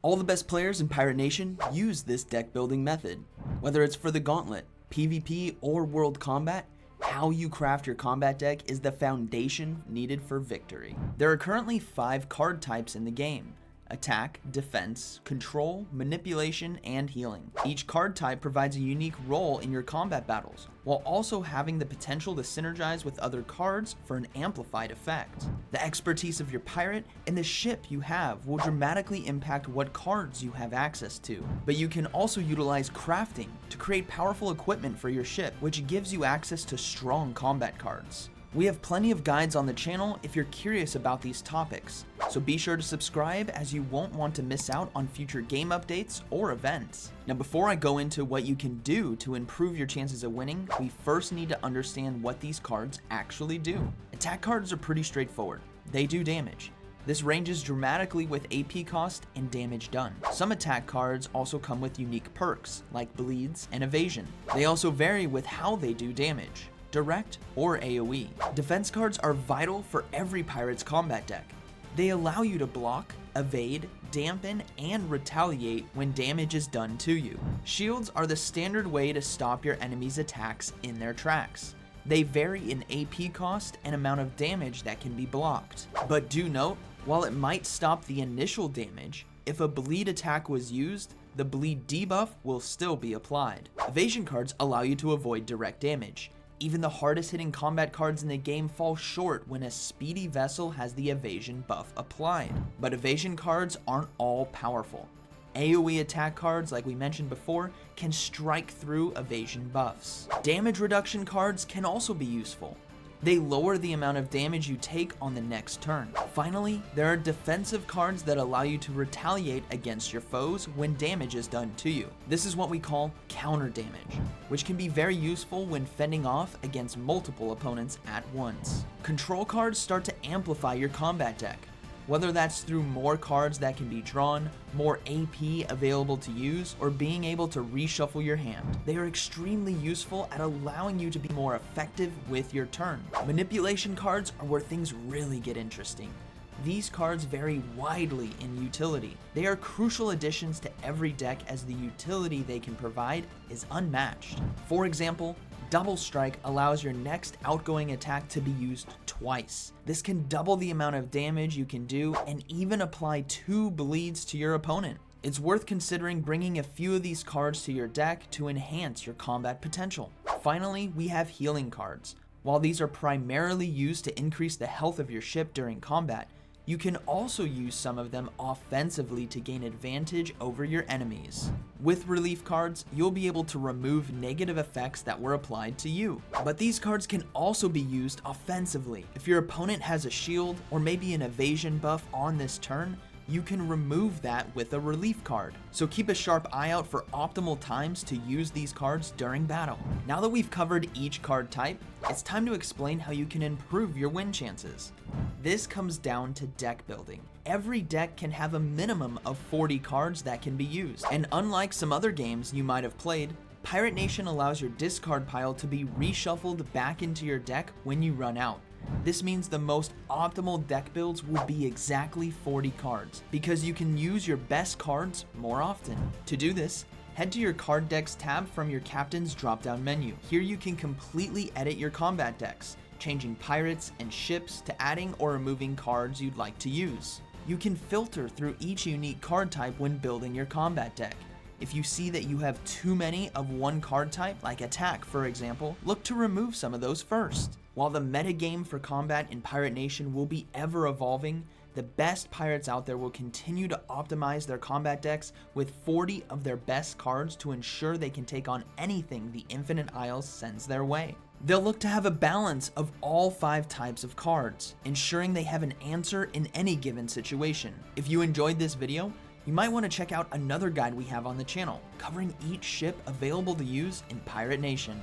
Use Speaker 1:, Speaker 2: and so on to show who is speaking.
Speaker 1: All the best players in Pirate Nation use this deck building method. Whether it's for the Gauntlet, PvP, or World Combat, how you craft your combat deck is the foundation needed for victory. There are currently 5 card types in the game: attack, defense, control, manipulation, and healing. Each card type provides a unique role in your combat battles, while also having the potential to synergize with other cards for an amplified effect. The expertise of your pirate and the ship you have will dramatically impact what cards you have access to, but you can also utilize crafting to create powerful equipment for your ship, which gives you access to strong combat cards. We have plenty of guides on the channel if you're curious about these topics, so be sure to subscribe as you won't want to miss out on future game updates or events. Now, before I go into what you can do to improve your chances of winning, we first need to understand what these cards actually do. Attack cards are pretty straightforward. They do damage. This ranges dramatically with AP cost and damage done. Some attack cards also come with unique perks, like bleeds and evasion. They also vary with how they do damage: direct or AoE. Defense cards are vital for every pirate's combat deck. They allow you to block, evade, dampen, and retaliate when damage is done to you. Shields are the standard way to stop your enemy's attacks in their tracks. They vary in AP cost and amount of damage that can be blocked. But do note, while it might stop the initial damage, if a bleed attack was used, the bleed debuff will still be applied. Evasion cards allow you to avoid direct damage. Even the hardest hitting combat cards in the game fall short when a speedy vessel has the evasion buff applied. But evasion cards aren't all powerful. AoE attack cards, like we mentioned before, can strike through evasion buffs. Damage reduction cards can also be useful. They lower the amount of damage you take on the next turn. Finally, there are defensive cards that allow you to retaliate against your foes when damage is done to you. This is what we call counter damage, which can be very useful when fending off against multiple opponents at once. Control cards start to amplify your combat deck. Whether that's through more cards that can be drawn, more AP available to use, or being able to reshuffle your hand, they are extremely useful at allowing you to be more effective with your turn. Manipulation cards are where things really get interesting. These cards vary widely in utility. They are crucial additions to every deck as the utility they can provide is unmatched. For example, Double Strike allows your next outgoing attack to be used twice. This can double the amount of damage you can do and even apply 2 bleeds to your opponent. It's worth considering bringing a few of these cards to your deck to enhance your combat potential. Finally, we have healing cards. While these are primarily used to increase the health of your ship during combat, you can also use some of them offensively to gain advantage over your enemies. With relief cards, you'll be able to remove negative effects that were applied to you. But these cards can also be used offensively. If your opponent has a shield or maybe an evasion buff on this turn, you can remove that with a relief card. So keep a sharp eye out for optimal times to use these cards during battle. Now that we've covered each card type, it's time to explain how you can improve your win chances. This comes down to deck building. Every deck can have a minimum of 40 cards that can be used, and unlike some other games you might have played, Pirate Nation allows your discard pile to be reshuffled back into your deck when you run out. This means the most optimal deck builds will be exactly 40 cards, because you can use your best cards more often. To do this, head to your card decks tab from your captain's drop-down menu. Here you can completely edit your combat decks, changing pirates and ships to adding or removing cards you'd like to use. You can filter through each unique card type when building your combat deck. If you see that you have too many of one card type, like attack for example, look to remove some of those first. While the metagame for combat in Pirate Nation will be ever evolving, the best pirates out there will continue to optimize their combat decks with 40 of their best cards to ensure they can take on anything the Infinite Isles sends their way. They'll look to have a balance of all 5 types of cards, ensuring they have an answer in any given situation. If you enjoyed this video, you might want to check out another guide we have on the channel, covering each ship available to use in Pirate Nation.